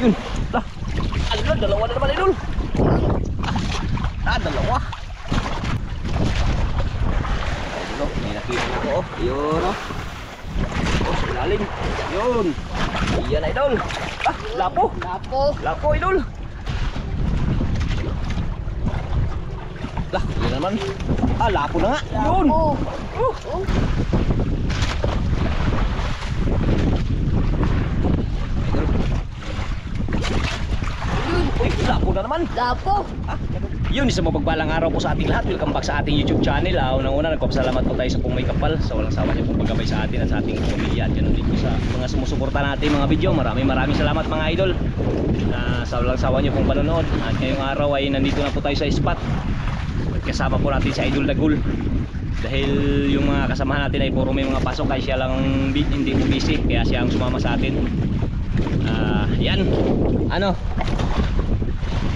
Yun. Lah. Ala, dalawa na naman idol. Dalawa. Ayun, may nakita na ko. Yun, oh. Oh, lalim. Yun. Iyan idol. Ah, lapo. Lapo idol. Lah, yun naman. Ah, lapo na nga. Yun. Uy, lapo na naman. Lapo. Ah, yun, isang mapagpalang araw po sa ating lahat. Welcome back sa ating YouTube channel. Unang-una, nagpapasalamat po tayo sa pong may kapal, sa walang sawa niyo pong paggabay sa atin at sa ating pamilya. At yan dito sa mga sumusuporta natin mga video. Maraming salamat mga idol. Sa walang sawa niyo pong panonood. At ngayong araw ay nandito na po tayo sa spot. Kasama po natin si Idol Dagul. Dahil yung mga kasamahan natin ay puro may mga pasok, kaya siya lang hindi po busy. Kaya siya ang sumama sa atin. Yan. Ano?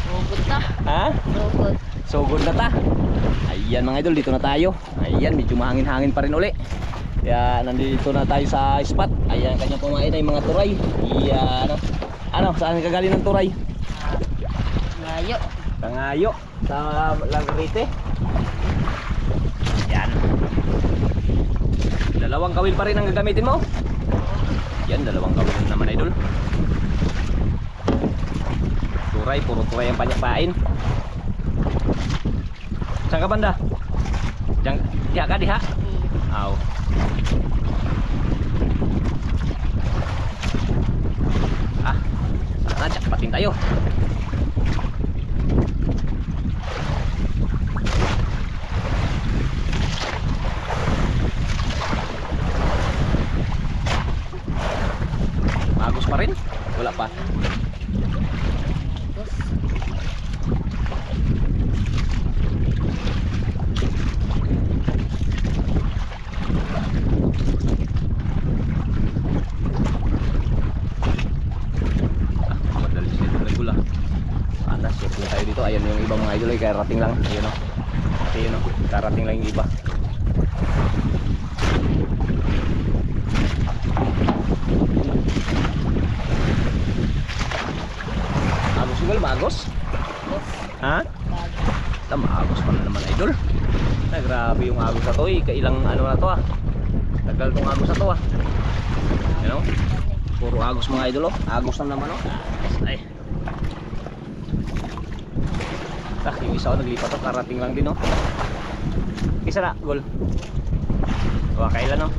Robot na. Ha? Robot. So good na ta. Ayan mga idol, dito na tayo. Ayan, medyo mahangin-hangin pa rin uli. Kaya nandito na tayo sa spot. Ayan, kanyang kumain ay mga turay. Ayan. Ano, saan kagaling ng turay? Ngayo. Tangayo sa Langrite. Ayan. Dalawang kawil pa rin ang gagamitin mo. Yan, dalawang kawil naman idol. Turay, puro turay ang panyapain. Saan ka banda? Diha ka, diha? Aw. Sana jackpotin tayo. Magos pa rin? Wala pa. Ayan yung ibang mga idol ay karating lang. Ayun o. Ayun o. Karating lang yung iba. Agos yung magos? Ha? Agos pa na naman idol. Grabe yung agos na to eh. Kailang ano na to ah. Tagal tong agos na to ah. Ayun o. Puro agos mga idol o. Agos na naman o. Ay. Yung isa ko naglipat to, karating lang din oh. Isa na, gol. Kailan oh.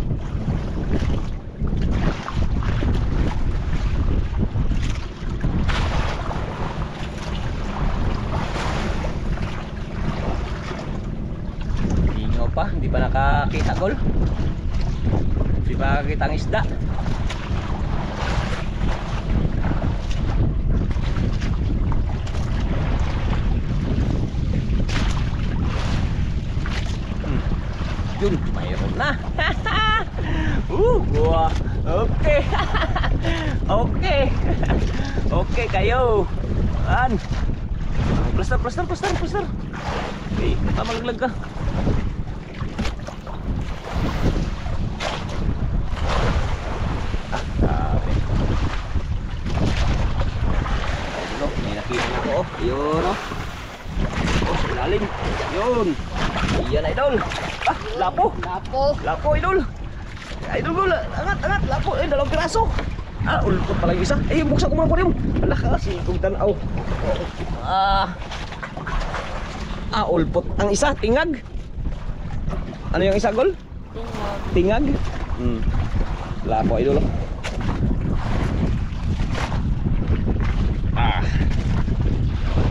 Ingaw pa, hindi pa nakakita gol. Hindi pa nakakita ang isda. Yun, mayroon na. Wow. Okay. Okay. Okay kayo. An. Plaster. Okay, malaglag ka. Grabe. Ayun, may nakita na ko oh. Yun oh. Oh, sa ilalim. Yun. Iyan idol. Lapo idol. Idol gol, angat lapo. Dalawang piraso. Ulpot pala yung isa. Buksan ko muna po rin. Ala kasi kung tanaw. Ulpot ang isa, tingag. Ano yung isa gol? Tingag. Lapo idol.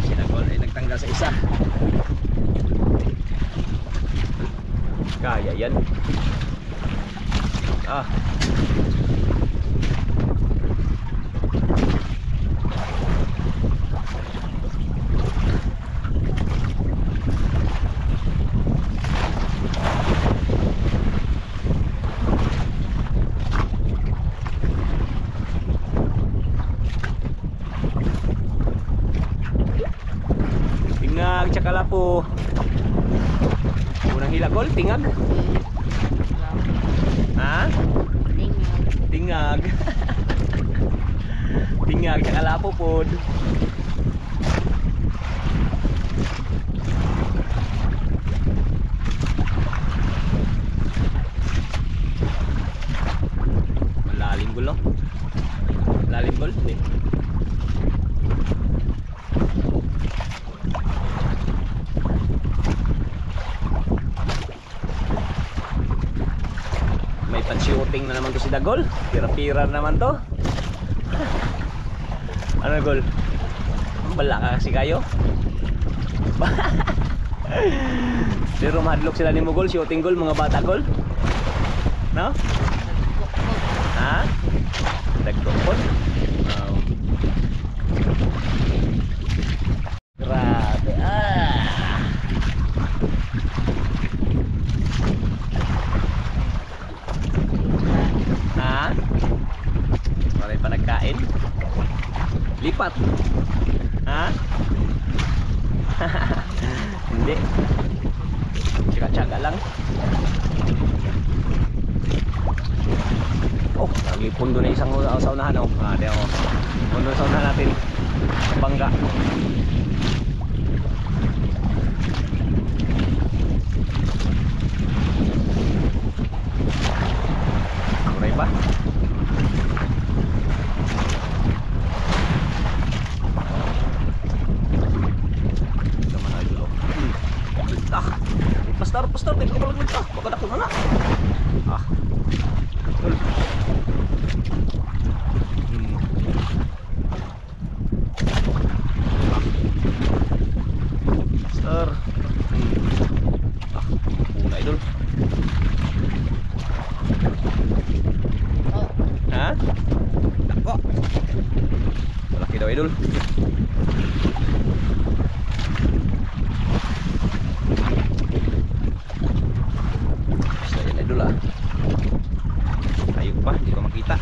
Sinagol ay nagtanggal sa isa. Kaya yan. Tingag tsaka lapo. Unang hilagol, tingag. Ha? Tingag. Ingag sa kalapo pod. Malalim gulo. Malalim gol, hindi. May pan-shooting na naman to si Dagol. Pira-pira naman to. Ano gol? Bala ka kasi kayo. Pero mahadlok sila ni mo gol, shooting gol mga bata gol. No? Ha? Dagdokon? Wow. Grabe Ha? Maray pa nagkain? Lipat? Ha? Hindi. Tsaga-tsaga lang. Oh, nagipon doon na isang saunahan oh. Di ako. Pundo sa saunahan natin. Bangga. Maray pa. Pastor, tayo ka palag nagka. Baka dako na na. Betul. Pastor. Una idol. Ha? Dako. Malaki daw idol. Ayun pa, hindi ko makita.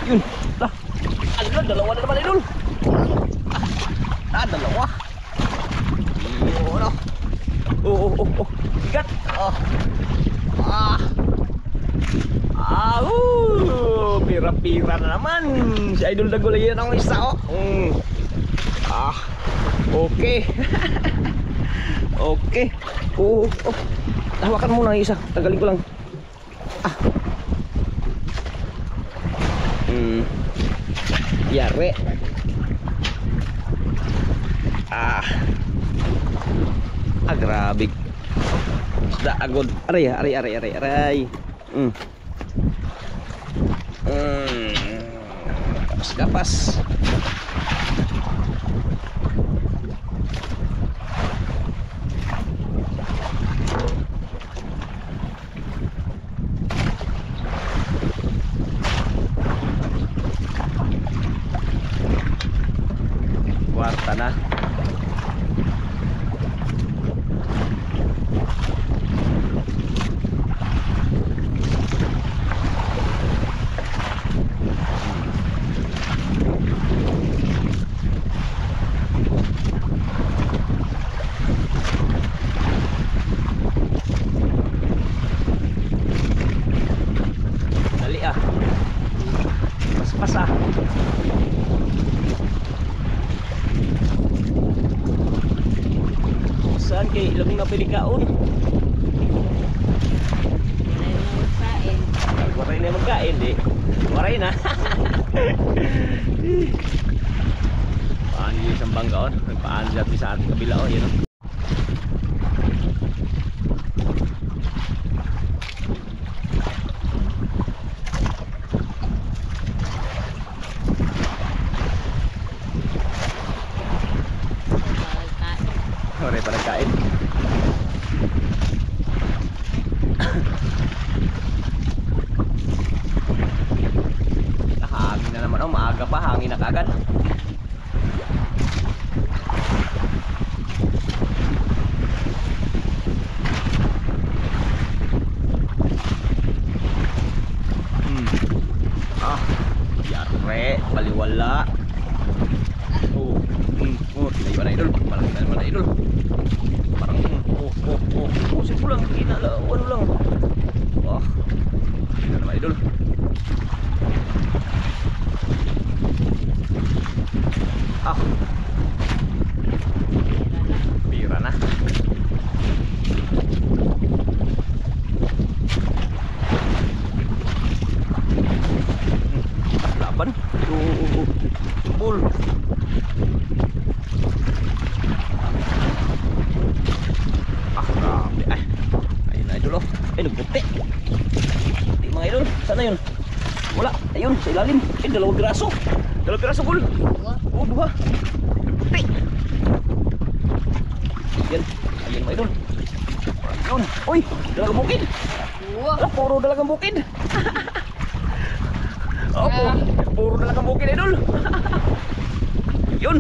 Yun, lah. Ano, dalawa na naman idol. Dalawa. Yun, oh. Bigat. Pira-pira na naman. Si Idol Dagol yan ang isa oh. Okay. Okay. Hawakan mo na isa. Tagalin ko lang. Yare. Grabe. Isda agod. Aray. Kapas. Kwarta na. Pas saan kay ilong na pilikaon? Waray na magkain di. Waray na. Paano yung isang banggaon? Paano dati sa ating kabila o, yun o. Waray pa nagkain. Nakahangin na naman. Maaga pa. Hangin na kagad. Yare. Baliwala. Tinayo na idol. Ah, pira na. Ah, laban. Bull. Ah, grabe. Ay, ayun na idol oh. Ay, nagputi. Puti mga idol. Sana yun? Wala. Ayun, sa ilalim. Ay, dalawang piraso. Dalawang piraso, bull. Oh, buha. Nagputi. Yan. Ayun mga idol. Ayun. Uy, dalagang bukid. Ah, puro dalagang bukid. Oh, puro dalagang bukid idol. Yun.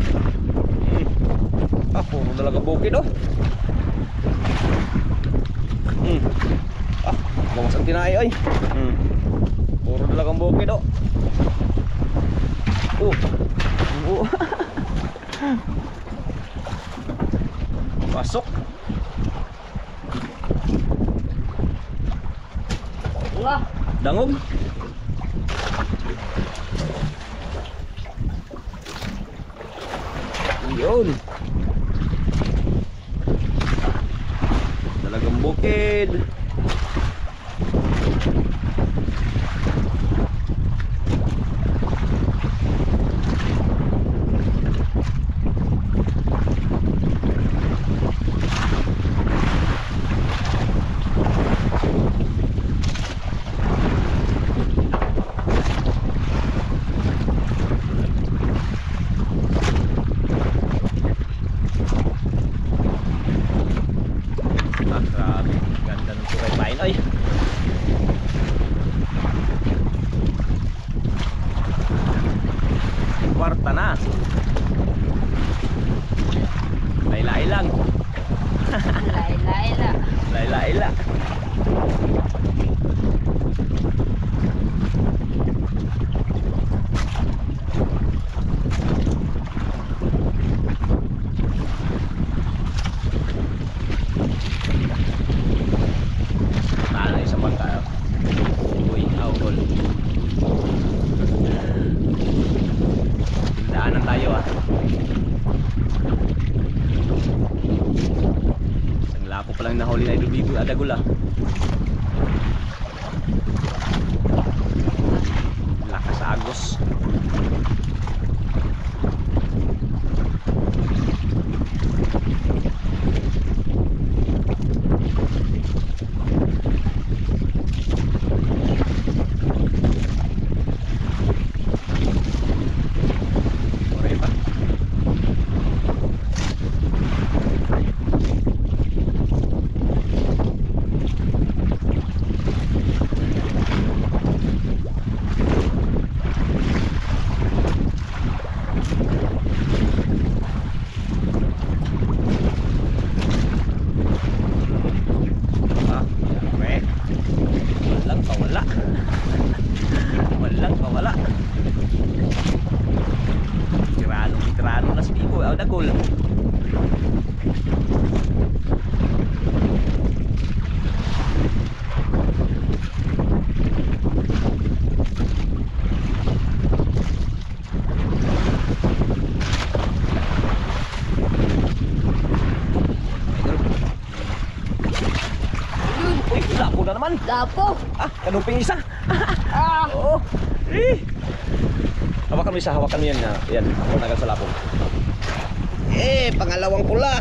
Ah, puro dalagang bukid oh. Ah, bawas ang tinay ay. Puro dalagang bukid oh. Oh. Oh. Pasok. Wah. Dangog. Yun. Dalagang bukid. Grabe, ganda ng suray pain ay. Kwarta na. Laila lang. Laila. Laila. Ano isang bangka. Uy, aukol. Daanan tayo ah. Isang lapo pa lang nahuli na idol bigo adagol ah. Lakas agos. Walang pawala. Tirano na si Bibo, dagol. Uy, lapo na naman. Lapo. Ah, kanuping isa. Ah. Oo. Hawakan mo isa, hawakan mo yan na. Yan, ako nagal sa lapong. Pangalawang pula.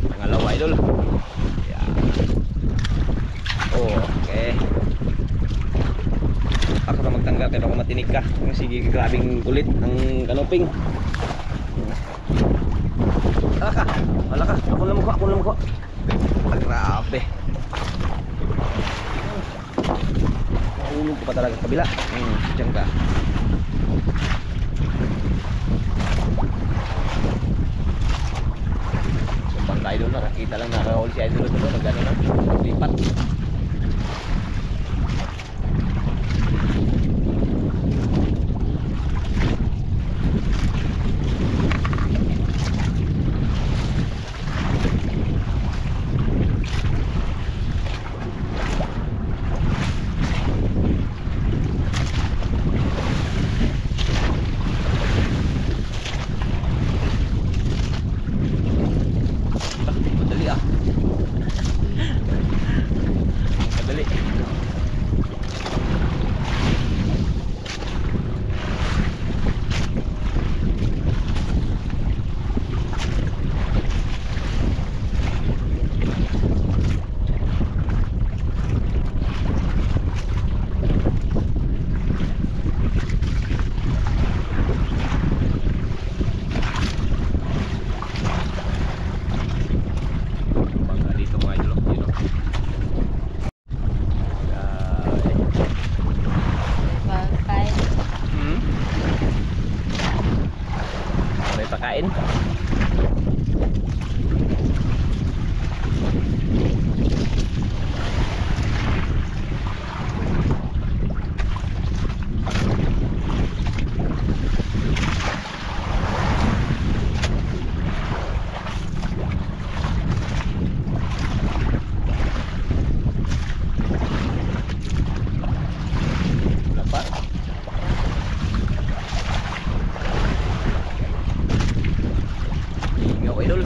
Pangalawa idol. Yan. Okay. Ako na magtanggal kaya baka matinig ka. Sige, grabing kulit ang kanuping. Wala ka. Ako na mukha. Grabe. Ulog ko pa talaga sa kabila. Diyan ka. Sumbang tayo doon. Nakakita lang nakahuli si Idol doon. Nagano na. Lipat. kakain. Dapat. Ingat ko idol.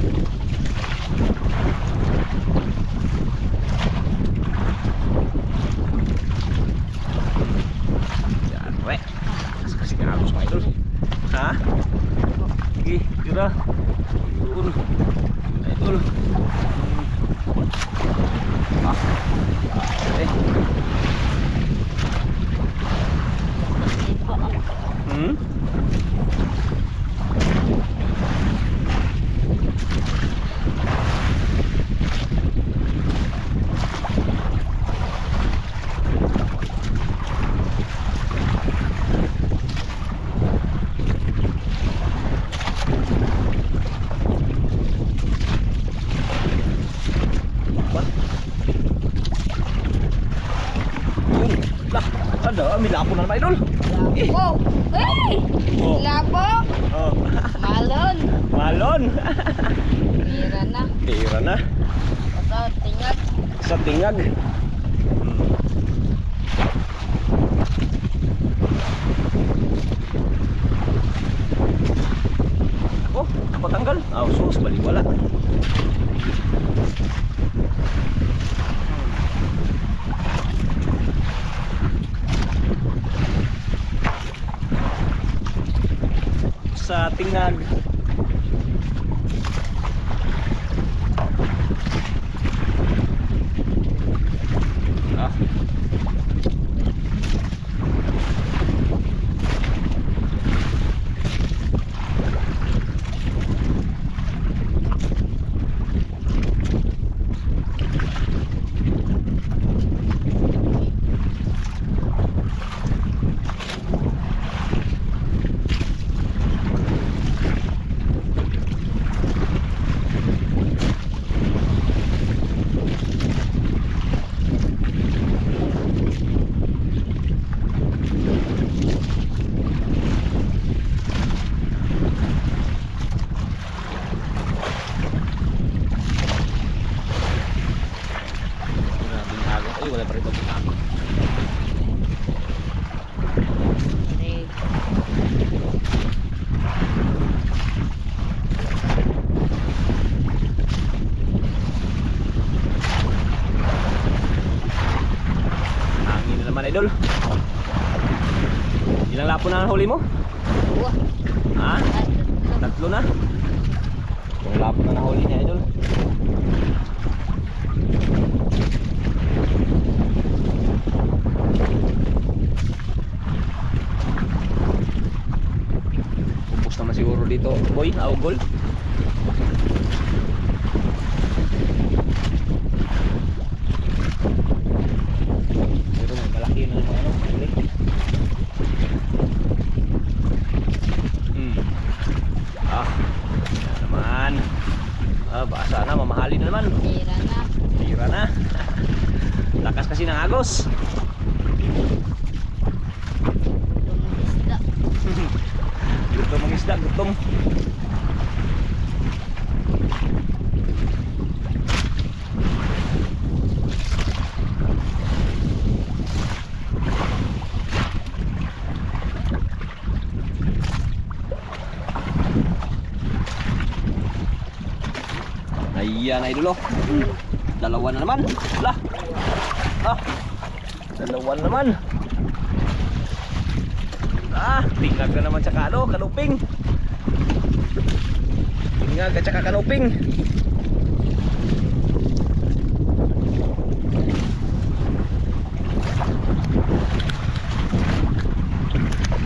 Jare. Kasih ngabus mga idol. Ha? Sige, tira. Yun. Idol. Ah. Eh. Hmm? What? Yun. Lah, ada, may lapo na naman idol. Eh. Wow! Hey! Oh. Lapo! Oh. Malon! Malon. Mira na. Tira na. Ito, tingad. Sa tingag. Oh, patanggal. Ah, sus, baliwala. Sa tingag. Ah. Grabing agos. Ay, wala pa rin pagkakakot. Hangin na naman idol. Ilang lapo na ang huli mo? Wah! Ha? Tatlo na? Yung lapo na nahuli niya idol. Ubus naman siguro dito boy, augol. Pero may malaki na naman ano, huli. Ah, yan naman. Ah, baka sana mamahalin na naman. Mira na. Tira na. Lakas kasi ng agos. Isda. Gutom ang isda, gutom. Ayan idol oh. Dalawa na naman. Lah. Ah. Dalawa na naman. Ah, tingag na naman sa kano, kanuping. Tingag at saka kanuping.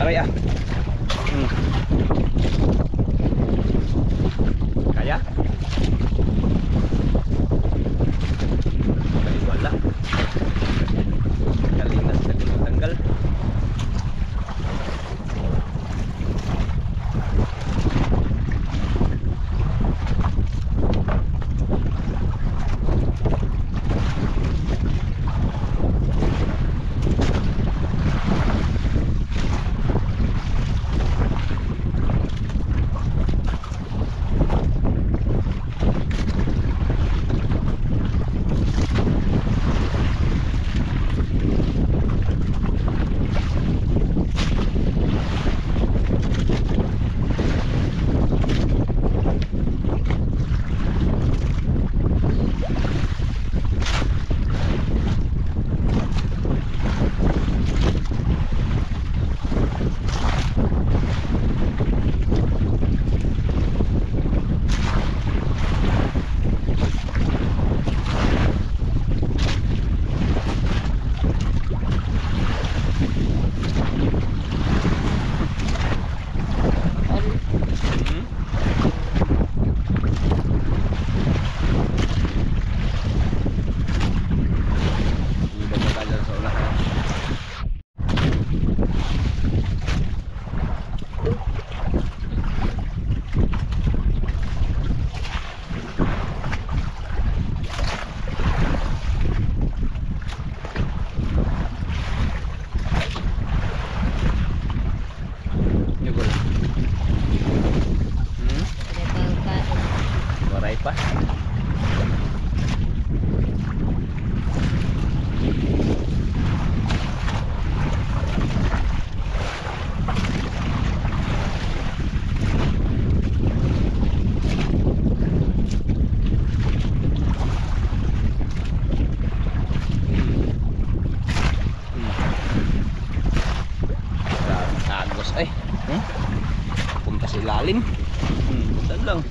Aray ah. Kaya? Kaya wala. Galing na sa tanggal. papunta sa ilalim. Saan lang?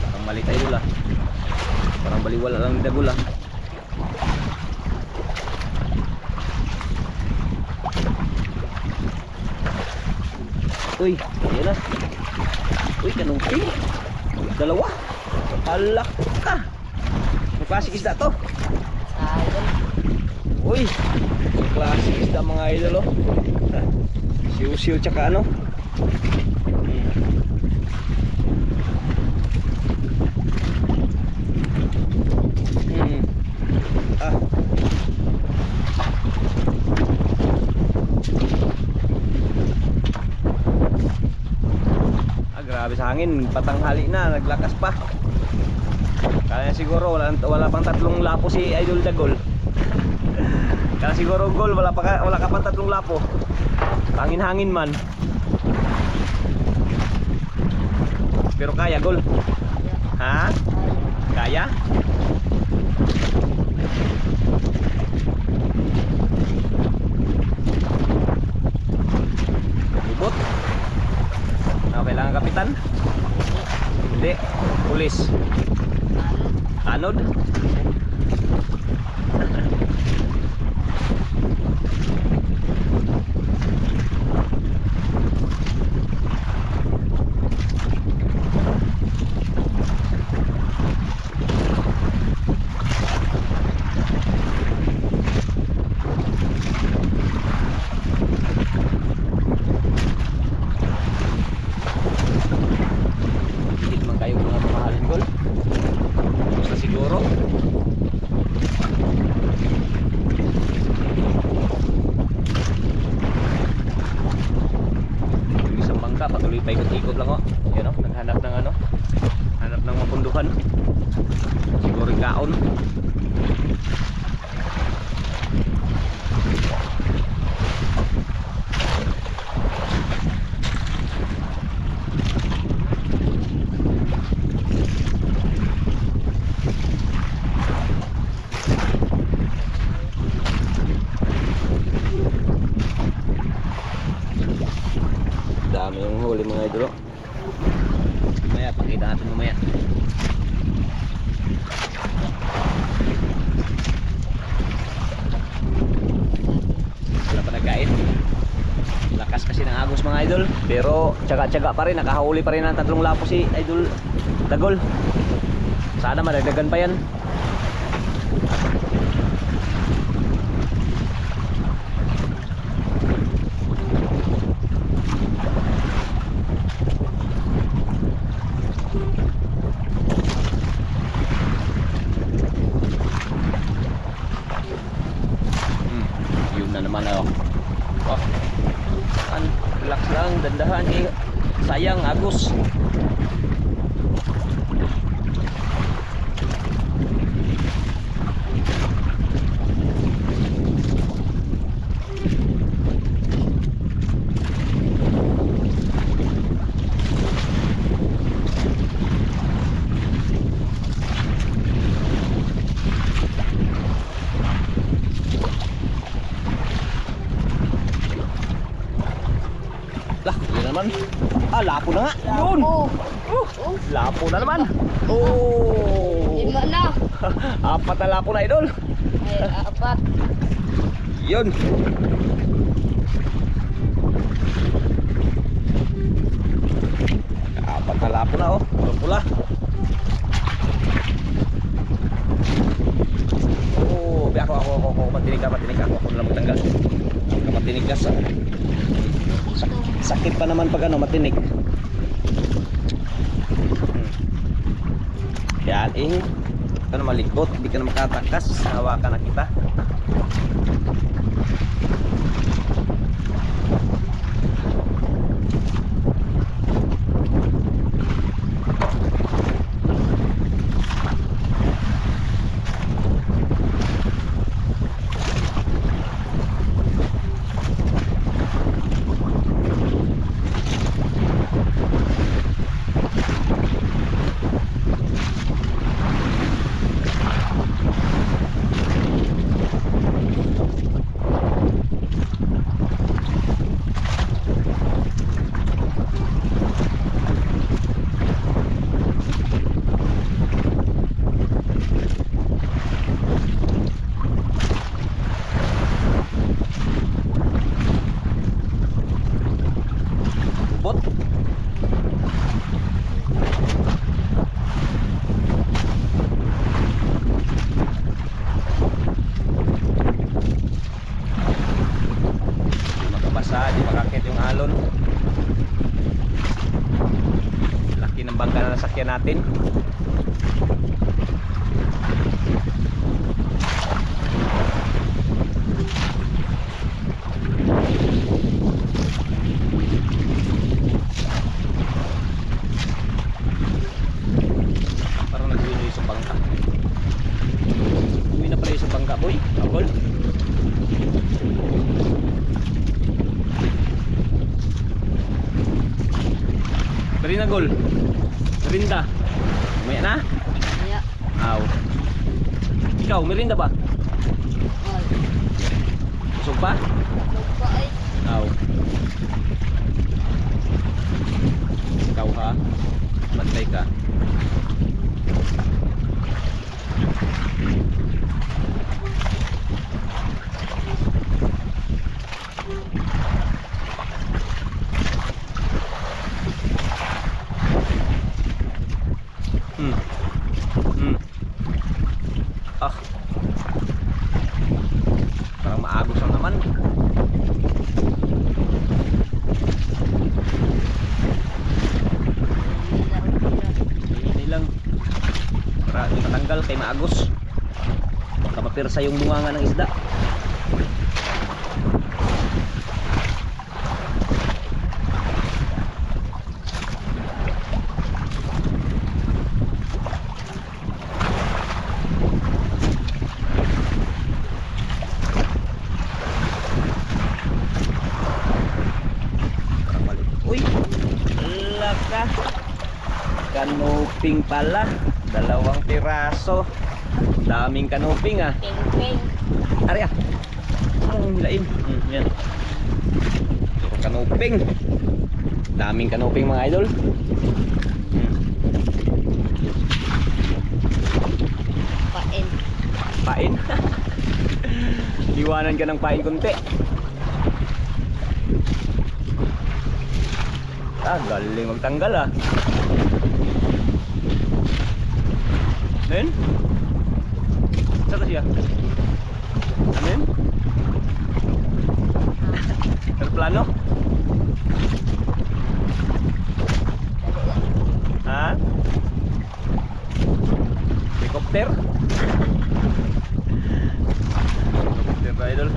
Parang mali tayo dula. Parang baliwala lang ni Dagol ah. Uy, ayan na. Uy, kanungki. Dalawa. Alak ka. May klaseng isda to. Sayang. Uy, may klaseng isda mga idol oh. Siw-siw tsaka ano. Ah. Grabe sa hangin, patanghali na, naglakas pa. Kaya siguro wala pang 3 lapo si Idol Dagol. Kaya siguro Gol, wala ka pang 3 lapo. Hangin-hangin man. Pero kaya Gol. Ha? Kaya? Libot. Kailangan kapitan? Hindi, pulis. Anod? Patuloy paikot-ikot lang oh. Yan oh, naghanap ng ano, hanap ng mapunduhan. Siguro kaon. Dami yung huli mga idol. Mamaya pakita natin mamaya. Wala pa nagkain. Lakas kasi ng agos mga idol. Pero tsaga-tsaga pa rin. Nakahuli pa rin ng 3 lapo si Idol Dagol. Sana madagdagan pa yan. Naman oh. Oh. Relax lang, dandahan eh. Sayang agos. Lah, yun naman. Ah, lapo na nga. Yun. Lapo na naman. Oh. 5 na. 4 na lapo na idol. Ay, 4. Yun. Apat na lapo na oh. Pula-pula. Oh, ako matinig ako na lang magtanggal. Matinig ka sa sakit pa naman pag ano matinig. Yan eh. Ito na malikot, hindi ka na makatakas. Hawakan na kita. Malambot. Di makabasa, di makakit yung alon. Laki ng bangka na nasakyan natin. Parang nag-uwi na yung sa bangka. Uwi na pala yung sa bangka, boy. Abol. Marina Gol. Merinda. Umaya na? Kaya, Aw. Ikaw, merinda ba? ay, Busog pa? lupa ay. Aw. Ikaw ha? Bantay ka. Hmm. Hmm. Ah. Parang maagos lang naman. Ini lang. Para di matanggal kay maagos. Baka mapirsa yung bunganga ng isda. Uy, laka. Kanuping pala. 2 piraso. Daming kanuping ah. Ping-ping. Ari ah. Ang lain. Yan. Puro kanuping. Daming kanuping mga idol. Pain. Pain. Iwanan ka ng pain kunti. Ah, galing magtanggal ah. Nen? Saan siya? Amen? Terplano? Ha? Helicopter? Helicopter ba, idol?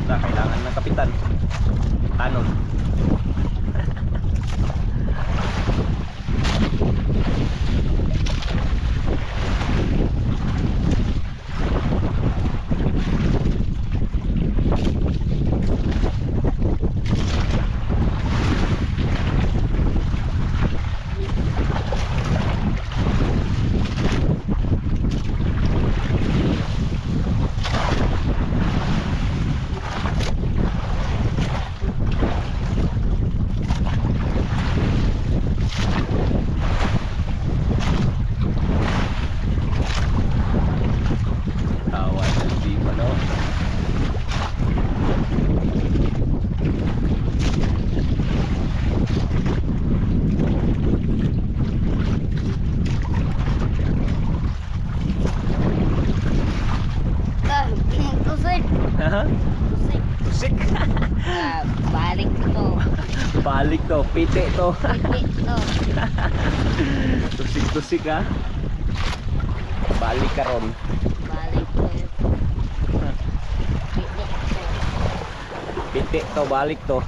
Kailangan ng kapitan. Tanod. Tusik. Balik to. Balik to, piti to. Piti to. Tusik-tusik ha. Balik ka ron. Balik to. Piti to. Piti to, balik to.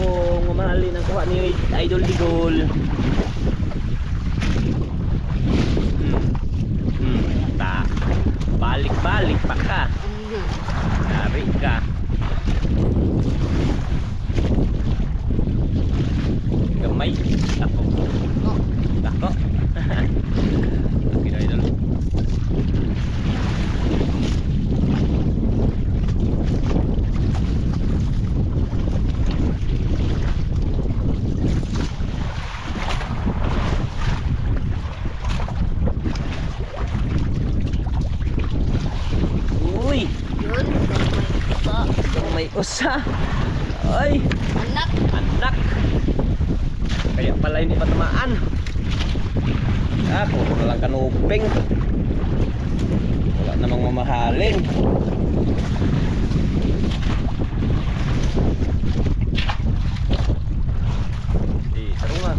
Kung mamahali ng kuha ni Idol Digol. Ta. Balik-balik pa ka. Dari ka. Gamay. Ako. Oh, Ako. Okay na idol. Uy, yun. May may isa. usa. Ay, Anak. anak. Kaya pala hindi pa tamaan. Ah, puro na lang kanuping. Wala namang mamahalin. Tarungan.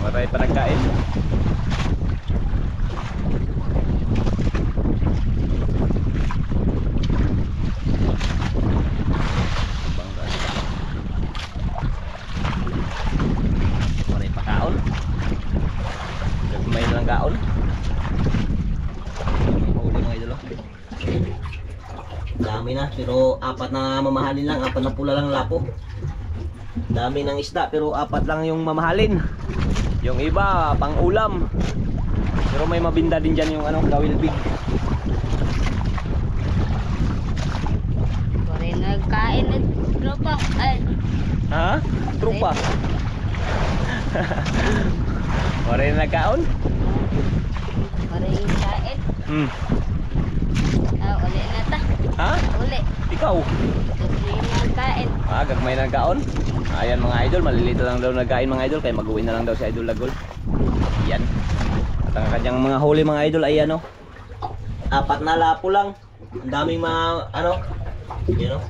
Maray pa nagkain. Maray pa kaon. Gagmay na lang kaon. Mahuli mga idolo. Dami na, pero apat na mamahalin lang, apat na pula lang lapo. Dami ng isda pero apat lang yung mamahalin. Yung iba pang ulam. Pero may mabinda din diyan yung ano, gawilbig. Pare nagkain ng tropa. Ay, Ha? Trupa. Wala na nagkaon? pare yung kain. Hmm. Ah, uli na ta. Ha? Uli. Ikaw? Kasi yung kain. Ah, gagmay na nagkaon? Ayan mga idol, malilito lang daw nagkain mga idol, kaya mag-uwi na lang daw si Idol Dagol. Yan. At ang kanyang mga huli mga idol ay ano, apat na lapo lang. Ang daming mga ano, yan o.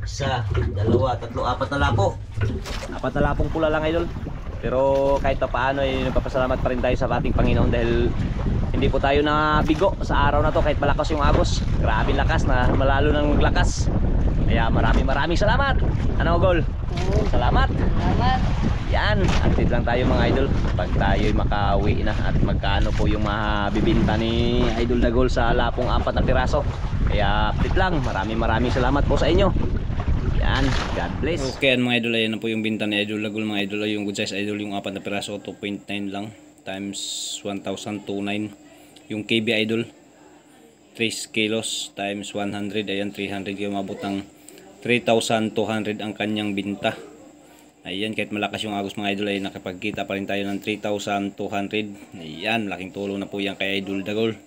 Isa, dalawa, tatlo, apat na lapo. Apat na lapong pula lang idol. Pero kahit pa paano ay nagpapasalamat pa rin tayo sa ating Panginoon dahil hindi po tayo nabigo sa araw na to kahit malakas yung agos. Grabe lakas na malalo nang maglakas. Kaya maraming salamat. Ano Gol? Salamat. Salamat. Yan, update lang tayo mga idol pag tayo'y makauwi na at magkano po yung mabibinta ni Idol Dagol sa lapong apat na piraso. Kaya update lang, maraming salamat po sa inyo. Yan, God bless. Okay, mga idol, ayan na po yung binta ni Idol Dagol mga idol. Yung good size idol, yung apat na piraso, 2.9 lang times 1,029. Yung KB idol, 3 kilos times 100, ayan 300 yung mabot ng 3,200 ang kanyang binta. Ayan, kahit malakas yung agos mga idol ay nakapagkita pa rin tayo ng 3,200. Ayan, laking tulong na po yan kay Idol Dagol.